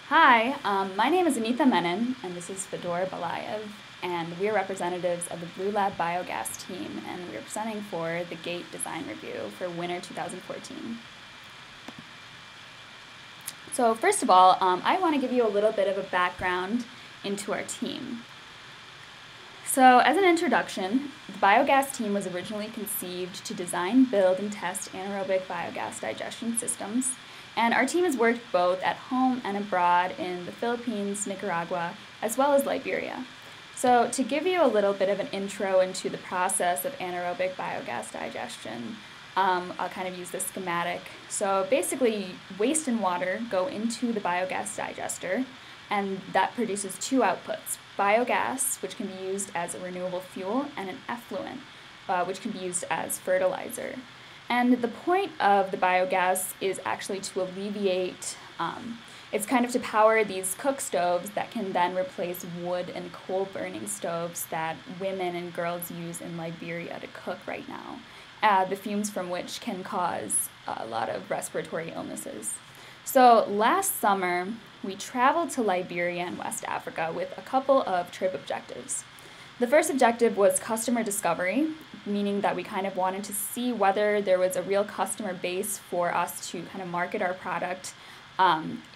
Hi, my name is Anita Menon, and this is BLUElab, and we're representatives of the BLUElab Biogas team, and we're presenting for the GATE Design Review for winter 2014. So first of all, I want to give you a little bit of a background into our team. So as an introduction, the biogas team was originally conceived to design, build, and test anaerobic biogas digestion systems. And our team has worked both at home and abroad in the Philippines, Nicaragua, as well as Liberia. So to give you a little bit of an intro into the process of anaerobic biogas digestion, I'll kind of use this schematic. So basically, waste and water go into the biogas digester, and that produces two outputs: biogas, which can be used as a renewable fuel, and an effluent, which can be used as fertilizer. And the point of the biogas is actually to alleviate, it's kind of to power these cook stoves that can then replace wood and coal burning stoves that women and girls use in Liberia to cook right now, the fumes from which can cause a lot of respiratory illnesses. So last summer, we traveled to Liberia and West Africa with a couple of trip objectives. The first objective was customer discovery, meaning that we kind of wanted to see whether there was a real customer base for us to kind of market our product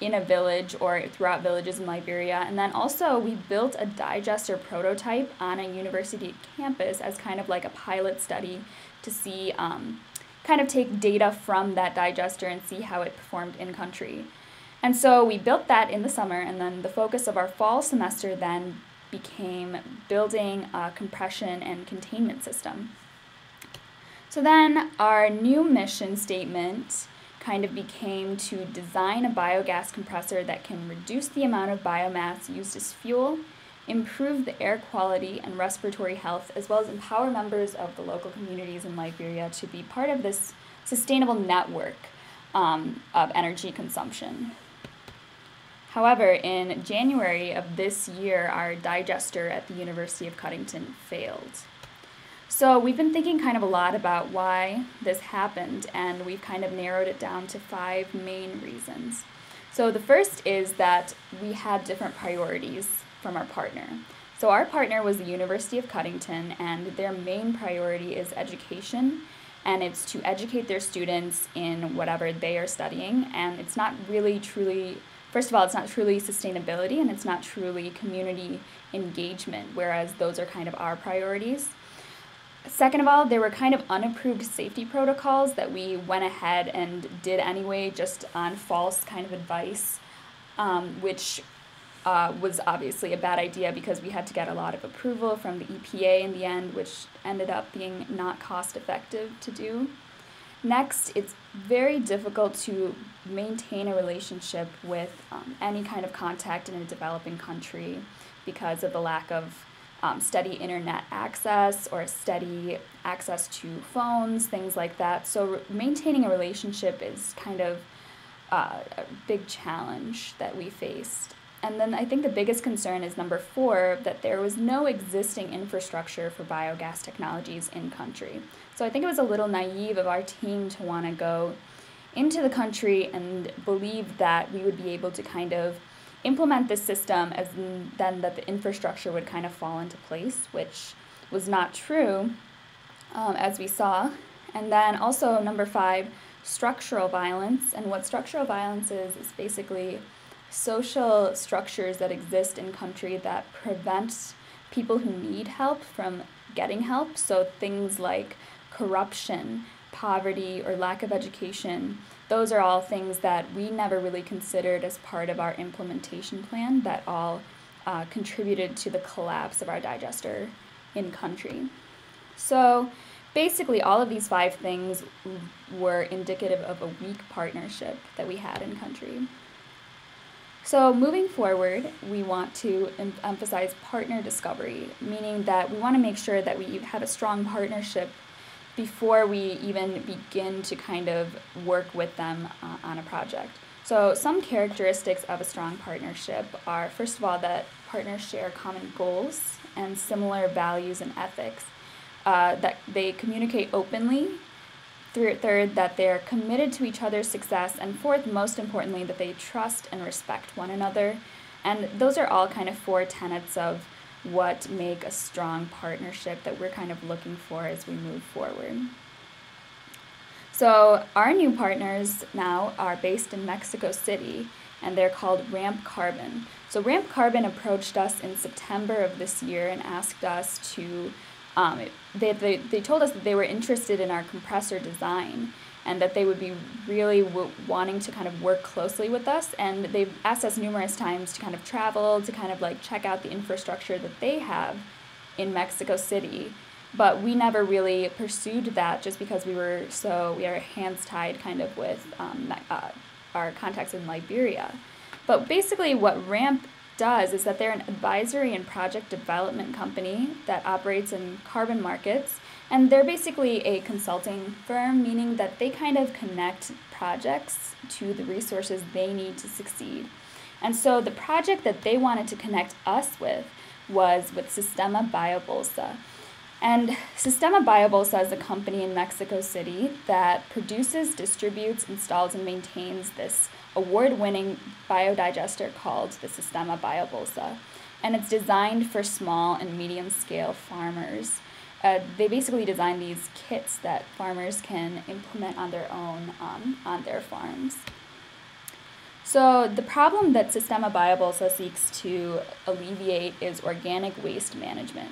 in a village or throughout villages in Liberia. And then also we built a digester prototype on a university campus as kind of like a pilot study to see, kind of take data from that digester and see how it performed in country. And so we built that in the summer, and then the focus of our fall semester then became building a compression and containment system. So then our new mission statement kind of became to design a biogas compressor that can reduce the amount of biomass used as fuel, improve the air quality and respiratory health, as well as empower members of the local communities in Liberia to be part of this sustainable network of energy consumption. However, in January of this year, our digester at the University of Cuttington failed. So we've been thinking kind of a lot about why this happened, and we've kind of narrowed it down to 5 main reasons. So the first is that we had different priorities from our partner. So our partner was the University of Cuttington, and their main priority is education, and it's to educate their students in whatever they are studying, and it's not really truly, first of all, it's not truly sustainability, and it's not truly community engagement, whereas those are kind of our priorities. Second of all, there were kind of unapproved safety protocols that we went ahead and did anyway, just on false kind of advice, which was obviously a bad idea because we had to get a lot of approval from the EPA in the end, which ended up being not cost effective to do. Next, it's very difficult to maintain a relationship with any kind of contact in a developing country because of the lack of steady internet access or steady access to phones, things like that. So maintaining a relationship is kind of a big challenge that we faced. And then I think the biggest concern is number 4, that there was no existing infrastructure for biogas technologies in country. So I think it was a little naive of our team to want to go into the country and believe that we would be able to kind of implement this system as then that the infrastructure would kind of fall into place, which was not true, as we saw. And then also number 5, structural violence. And what structural violence is basically social structures that exist in country that prevent people who need help from getting help. So things like corruption, poverty, or lack of education, those are all things that we never really considered as part of our implementation plan that all contributed to the collapse of our digester in country. So basically all of these 5 things were indicative of a weak partnership that we had in country. So moving forward, we want to emphasize partner discovery, meaning that we want to make sure that we have a strong partnership before we even begin to kind of work with them on a project. So some characteristics of a strong partnership are, first of all, that partners share common goals and similar values and ethics, that they communicate openly, Third, that they're committed to each other's success. And fourth, most importantly, that they trust and respect one another. And those are all kind of 4 tenets of what make a strong partnership that we're kind of looking for as we move forward. So our new partners now are based in Mexico City, and they're called Ramp Carbon. So Ramp Carbon approached us in September of this year and asked us to, they told us that they were interested in our compressor design and that they would be really wanting to kind of work closely with us. And they've asked us numerous times to kind of travel, to kind of like check out the infrastructure that they have in Mexico City. But we never really pursued that just because we are hands tied kind of with our contacts in Liberia. But basically what Ramp does is that they're an advisory and project development company that operates in carbon markets. And they're basically a consulting firm, meaning that they kind of connect projects to the resources they need to succeed. And so the project that they wanted to connect us with was with Sistema Biobolsa. And Sistema Biobolsa is a company in Mexico City that produces, distributes, installs, and maintains this award-winning biodigester called the Sistema Biobolsa. And it's designed for small and medium-scale farmers. They basically design these kits that farmers can implement on their own on their farms. So the problem that Sistema Biobolsa seeks to alleviate is organic waste management.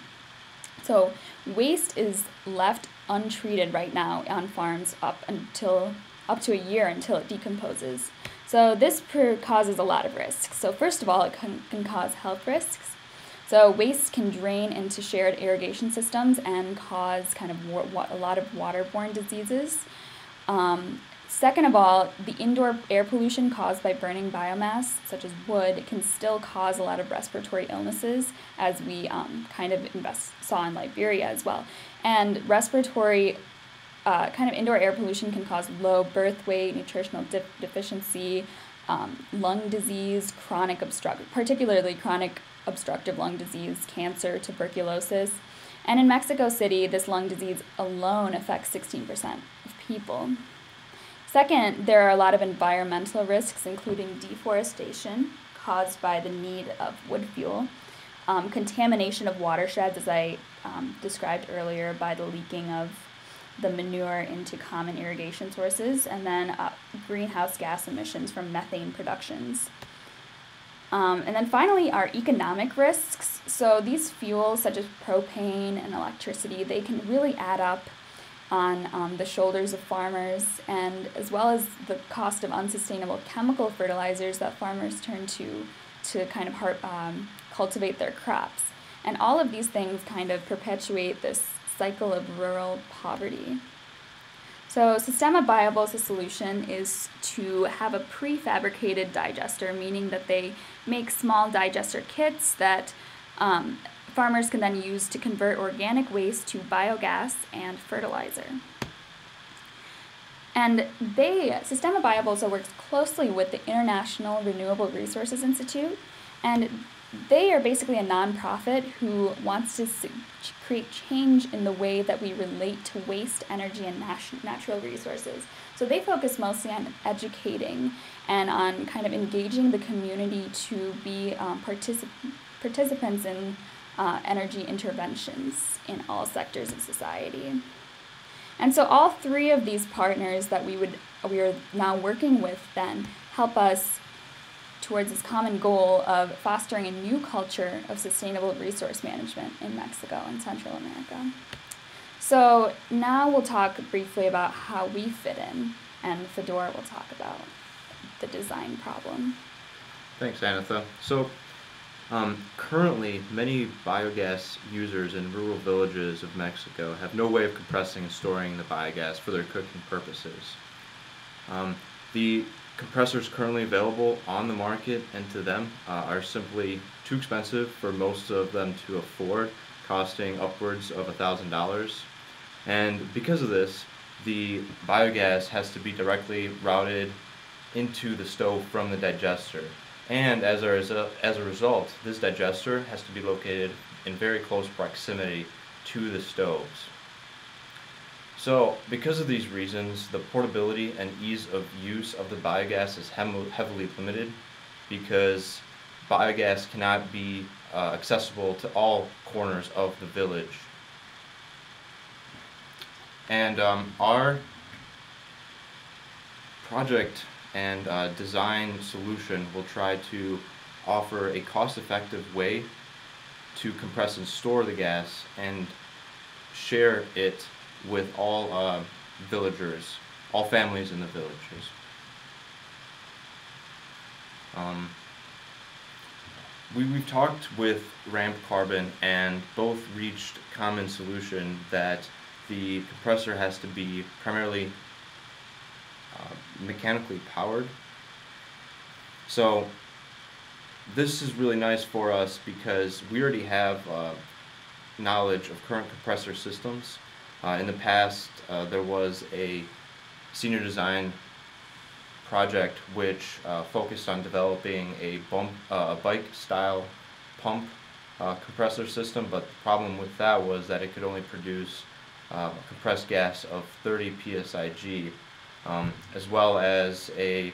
So waste is left untreated right now on farms up to a year until it decomposes. So this causes a lot of risks. So first of all, it can cause health risks. So waste can drain into shared irrigation systems and cause kind of a lot of waterborne diseases. Second of all, the indoor air pollution caused by burning biomass, such as wood, can still cause a lot of respiratory illnesses, as we kind of saw in Liberia as well. And respiratory kind of indoor air pollution can cause low birth weight, nutritional deficiency, lung disease, particularly chronic obstructive lung disease, cancer, tuberculosis. And in Mexico City, this lung disease alone affects 16% of people. Second, there are a lot of environmental risks, including deforestation caused by the need of wood fuel, contamination of watersheds, as I described earlier, by the leaking of the manure into common irrigation sources, and then greenhouse gas emissions from methane productions. And then finally, our economic risks. So these fuels, such as propane and electricity, they can really add up on the shoulders of farmers, and as well as the cost of unsustainable chemical fertilizers that farmers turn to kind of cultivate their crops. And all of these things kind of perpetuate this cycle of rural poverty. So Sistema Biobolsa's solution is to have a prefabricated digester, meaning that they make small digester kits that farmers can then use to convert organic waste to biogas and fertilizer. And Sistema Biobolsa works closely with the International Renewable Resources Institute, and they are basically a nonprofit who wants to create change in the way that we relate to waste, energy, and natural resources. So they focus mostly on educating and on kind of engaging the community to be participants in energy interventions in all sectors of society. And so all 3 of these partners that we are now working with then help us towards this common goal of fostering a new culture of sustainable resource management in Mexico and Central America. So now we'll talk briefly about how we fit in, and Fedor will talk about the design problem. Thanks, Anitha. So currently, many biogas users in rural villages of Mexico have no way of compressing and storing the biogas for their cooking purposes. The compressors currently available on the market and to them are simply too expensive for most of them to afford, costing upwards of $1,000. And because of this, the biogas has to be directly routed into the stove from the digester. And as a result, this digester has to be located in very close proximity to the stoves. So, because of these reasons, the portability and ease of use of the biogas is heavily limited because biogas cannot be accessible to all corners of the village. And our project and design solution will try to offer a cost-effective way to compress and store the gas and share it with all villagers, all families in the villages. We've talked with Ramp Carbon and both reached common solution that the compressor has to be primarily mechanically powered. So this is really nice for us because we already have knowledge of current compressor systems. In the past, there was a senior design project which focused on developing a bike-style pump compressor system, but the problem with that was that it could only produce a compressed gas of 30 psig, as well as a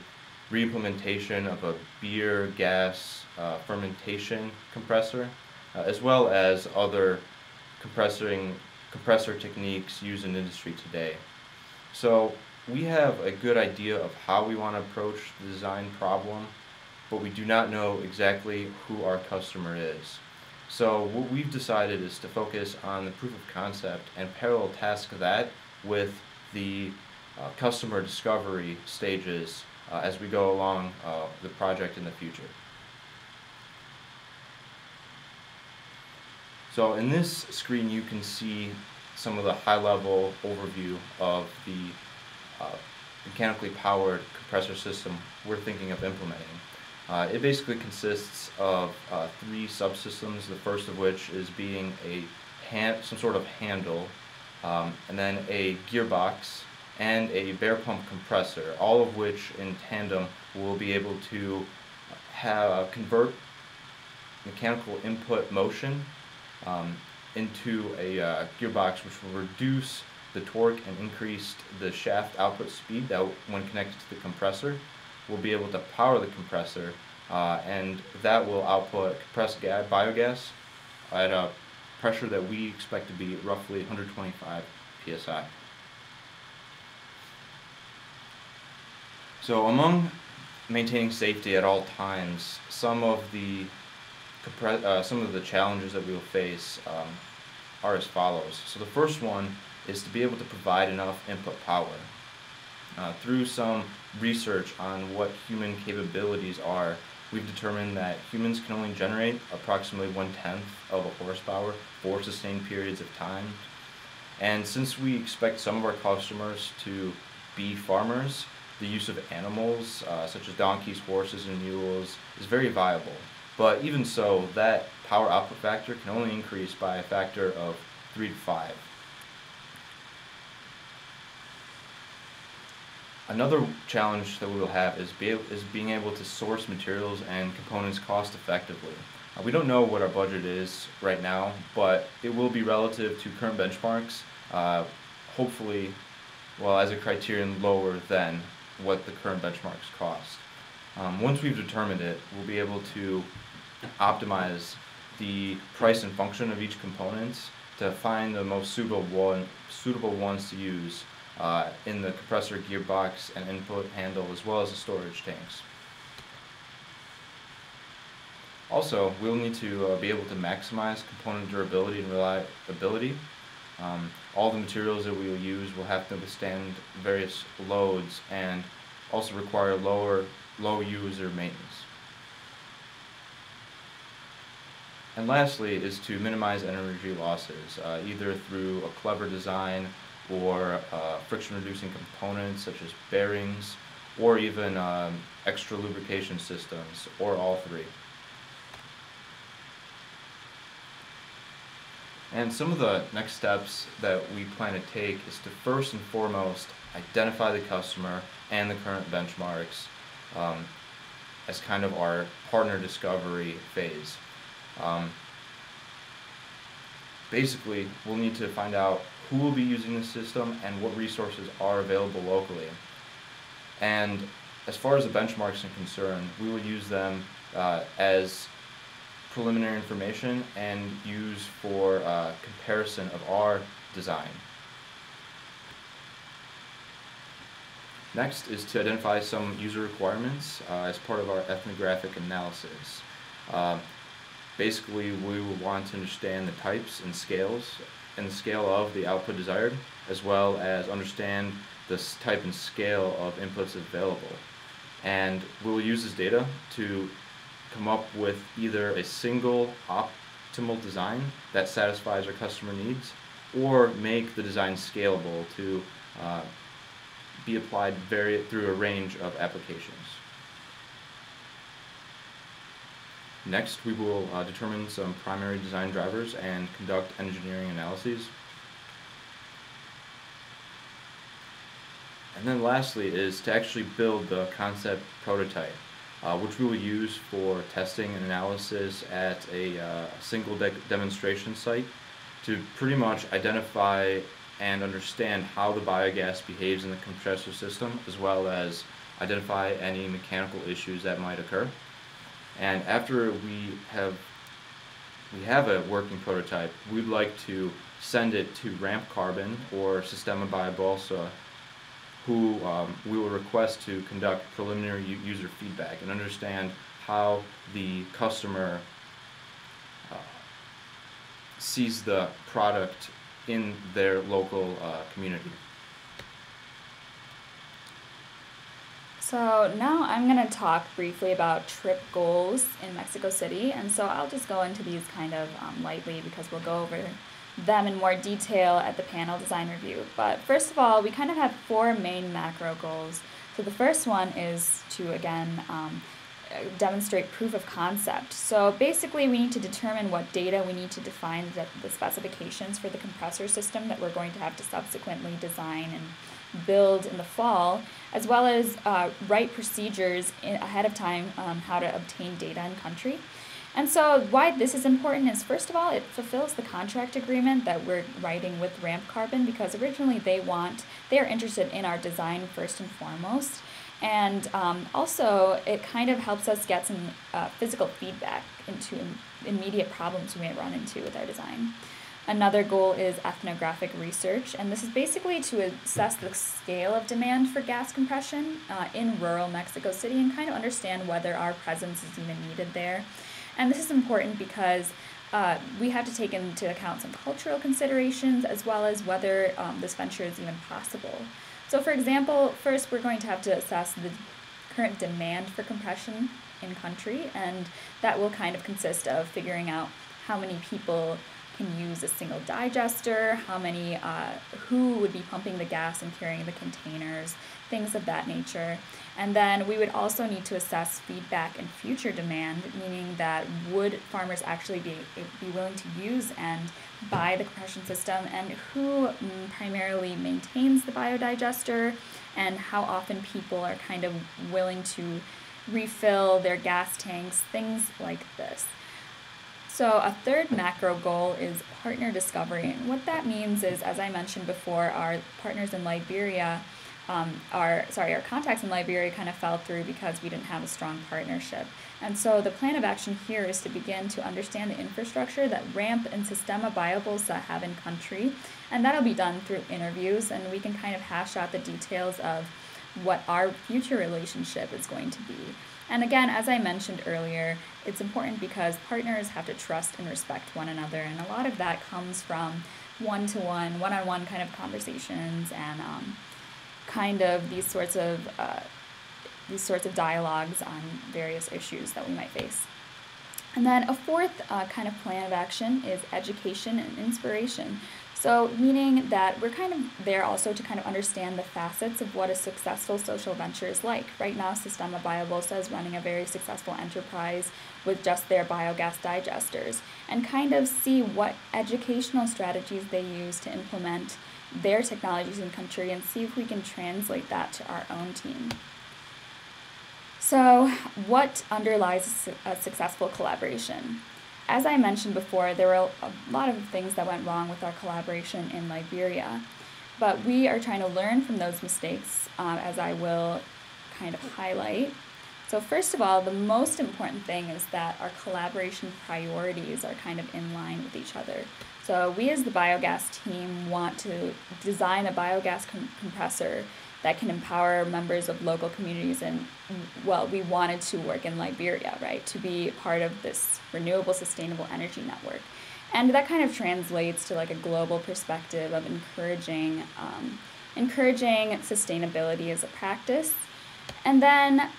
reimplementation of a beer gas fermentation compressor, as well as other compressor techniques used in industry today. So we have a good idea of how we want to approach the design problem, but we do not know exactly who our customer is. So what we've decided is to focus on the proof of concept and parallel task that with the customer discovery stages as we go along the project in the future. So in this screen you can see some of the high-level overview of the mechanically powered compressor system we're thinking of implementing. It basically consists of 3 subsystems, the first of which is being some sort of handle, and then a gearbox, and a bare pump compressor, all of which in tandem will be able to convert mechanical input motion into a gearbox, which will reduce the torque and increase the shaft output speed that, when connected to the compressor, will be able to power the compressor, and that will output compressed biogas at a pressure that we expect to be roughly 125 psi. So among maintaining safety at all times, some of the challenges that we will face are as follows. So the first one is to be able to provide enough input power. Through some research on what human capabilities are, we've determined that humans can only generate approximately 1/10 of a horsepower for sustained periods of time. And since we expect some of our customers to be farmers, the use of animals, such as donkeys, horses, and mules, is very viable. But even so, that power output factor can only increase by a factor of 3 to 5. Another challenge that we will have is being able to source materials and components cost effectively. We don't know what our budget is right now, but it will be relative to current benchmarks, hopefully, well, as a criterion lower than what the current benchmarks cost. Once we've determined it, we'll be able to optimize the price and function of each component to find the most suitable ones to use in the compressor, gearbox, and input handle, as well as the storage tanks. Also, we'll need to be able to maximize component durability and reliability. All the materials that we will use will have to withstand various loads and also require low user maintenance. And lastly is to minimize energy losses, either through a clever design or friction reducing components such as bearings, or even extra lubrication systems, or all 3. And some of the next steps that we plan to take is to first and foremost identify the customer and the current benchmarks as kind of our partner discovery phase. Basically, we'll need to find out who will be using the system, and what resources are available locally. And as far as the benchmarks are concerned, we will use them as preliminary information and use for comparison of our design. Next is to identify some user requirements as part of our ethnographic analysis. Basically, we will want to understand the types and scales and the scale of the output desired, as well as understand the type and scale of inputs available. And we will use this data to come up with either a single optimal design that satisfies our customer needs, or make the design scalable to be applied through a range of applications. Next, we will determine some primary design drivers and conduct engineering analyses. And then lastly is to actually build the concept prototype, which we will use for testing and analysis at a single demonstration site to pretty much identify and understand how the biogas behaves in the compressor system, as well as identify any mechanical issues that might occur. And after we have a working prototype, we'd like to send it to Ramp Carbon or Sistema Biobalsa, who we will request to conduct preliminary user feedback and understand how the customer sees the product in their local community. So now I'm going to talk briefly about trip goals in Mexico City, and so I'll just go into these kind of lightly because we'll go over them in more detail at the panel design review. But first of all, we kind of have 4 main macro goals. So the first one is to, again, demonstrate proof of concept. So basically we need to determine what data we need to define the specifications for the compressor system that we're going to have to subsequently design and build in the fall, as well as write procedures ahead of time how to obtain data in country. And so why this is important is, first of all, it fulfills the contract agreement that we're writing with Ramp Carbon, because originally they are interested in our design first and foremost. And also it kind of helps us get some physical feedback into immediate problems we may run into with our design. Another goal is ethnographic research, and this is basically to assess the scale of demand for gas compression in rural Mexico City and kind of understand whether our presence is even needed there. And this is important because we have to take into account some cultural considerations, as well as whether this venture is even possible. So for example, first we're going to have to assess the current demand for compression in country, and that will kind of consist of figuring out how many people can use a single digester, who would be pumping the gas and carrying the containers, things of that nature. And then we would also need to assess feedback and future demand, meaning that would farmers actually be willing to use and buy the compression system, and who primarily maintains the biodigester, and how often people are kind of willing to refill their gas tanks, things like this. So a third macro goal is partner discovery. And what that means is, as I mentioned before, our partners in Liberia, our contacts in Liberia kind of fell through because we didn't have a strong partnership. And so the plan of action here is to begin to understand the infrastructure that Ramp and Sistema Biobalsa have in country. And that'll be done through interviews, and we can kind of hash out the details of what our future relationship is going to be. And again, as I mentioned earlier, it's important because partners have to trust and respect one another, and a lot of that comes from one-to-one, one-on-one kind of conversations, and kind of these sorts of dialogues on various issues that we might face. And then a fourth kind of plan of action is education and inspiration. So meaning that we're kind of there also to kind of understand the facets of what a successful social venture is like. Right now, Sistema Biobalsa is running a very successful enterprise with just their biogas digesters, and kind of see what educational strategies they use to implement their technologies in country, and see if we can translate that to our own team. So what underlies a successful collaboration? as I mentioned before, there were a lot of things that went wrong with our collaboration in Liberia, but we are trying to learn from those mistakes, as I will kind of highlight. So first of all, the most important thing is that our collaboration priorities are kind of in line with each other. So we as the biogas team want to design a biogas compressor that can empower members of local communities, and well, we wanted to work in Liberia, right, to be part of this renewable sustainable energy network. And that kind of translates to like a global perspective of encouraging sustainability as a practice. And then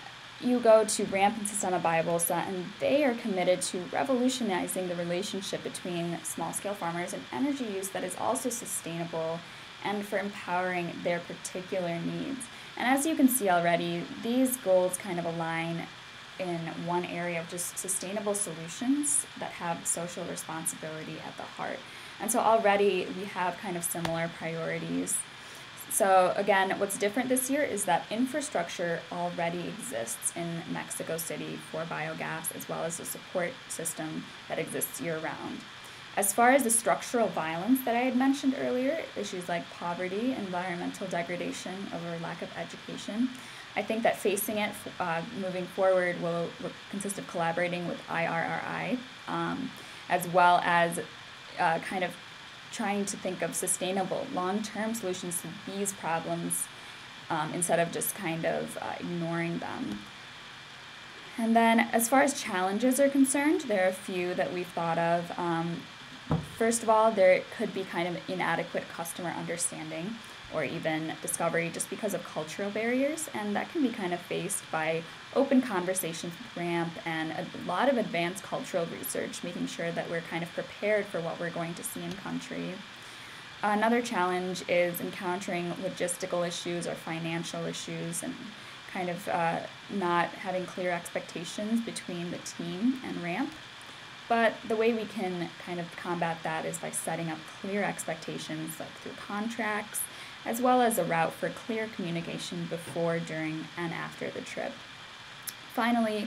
you go to Ramp and Sistema Biobosa, and they are committed to revolutionizing the relationship between small-scale farmers and energy use that is also sustainable and for empowering their particular needs. And as you can see already, these goals kind of align in one area of just sustainable solutions that have social responsibility at the heart. And so already we have kind of similar priorities. So again, what's different this year is that infrastructure already exists in Mexico City for biogas, as well as a support system that exists year-round. As far as the structural violence that I had mentioned earlier, issues like poverty, environmental degradation, or lack of education, I think that facing it moving forward will consist of collaborating with IRRI, as well as kind of trying to think of sustainable long-term solutions to these problems instead of just kind of ignoring them. And then as far as challenges are concerned, there are a few that we've thought of. First of all, there could be kind of inadequate customer understanding or even discovery just because of cultural barriers, and that can be kind of faced by open conversations with RAMP and a lot of advanced cultural research, making sure that we're kind of prepared for what we're going to see in country. Another challenge is encountering logistical issues or financial issues and kind of not having clear expectations between the team and RAMP. But the way we can kind of combat that is by setting up clear expectations, like through contracts, as well as a route for clear communication before, during, and after the trip. Finally,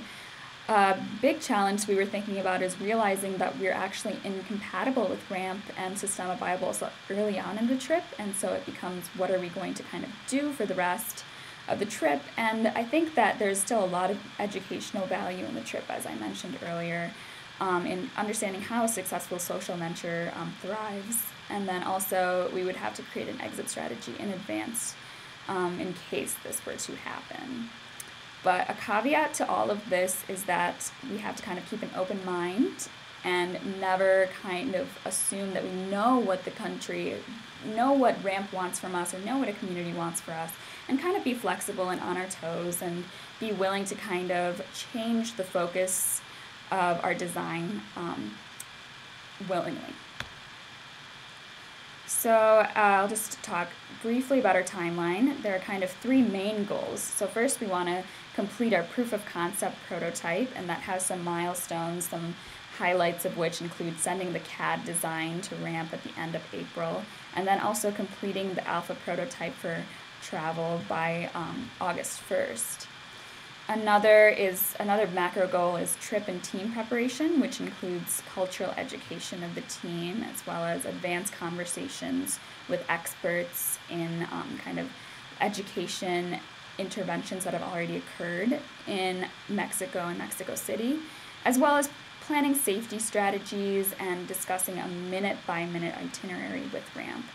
a big challenge we were thinking about is realizing that we're actually incompatible with RAMP and Sistema Biobosa early on in the trip, and so it becomes what are we going to kind of do for the rest of the trip. And I think that there's still a lot of educational value in the trip, as I mentioned earlier, in understanding how a successful social venture thrives. And then also we would have to create an exit strategy in advance in case this were to happen. But a caveat to all of this is that we have to kind of keep an open mind and never kind of assume that we know what the country, know what RAMP wants from us or know what a community wants for us, and kind of be flexible and on our toes and be willing to kind of change the focus of our design willingly. So I'll just talk briefly about our timeline. There are kind of three main goals. So first we want to complete our proof of concept prototype, and that has some milestones, some highlights of which include sending the CAD design to RAMP at the end of April, and then also completing the alpha prototype for travel by August 1st. Another macro goal is trip and team preparation, which includes cultural education of the team, as well as advanced conversations with experts in kind of education interventions that have already occurred in Mexico and Mexico City, as well as planning safety strategies and discussing a minute-by-minute itinerary with RAMP.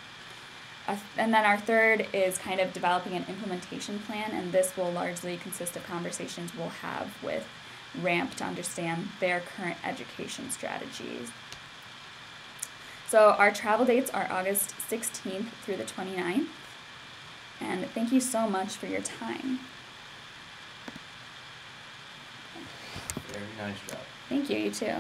And then our third is kind of developing an implementation plan, and this will largely consist of conversations we'll have with RAMP to understand their current education strategies. So our travel dates are August 16th through the 29th, and thank you so much for your time. Very nice job. Thank you, you too.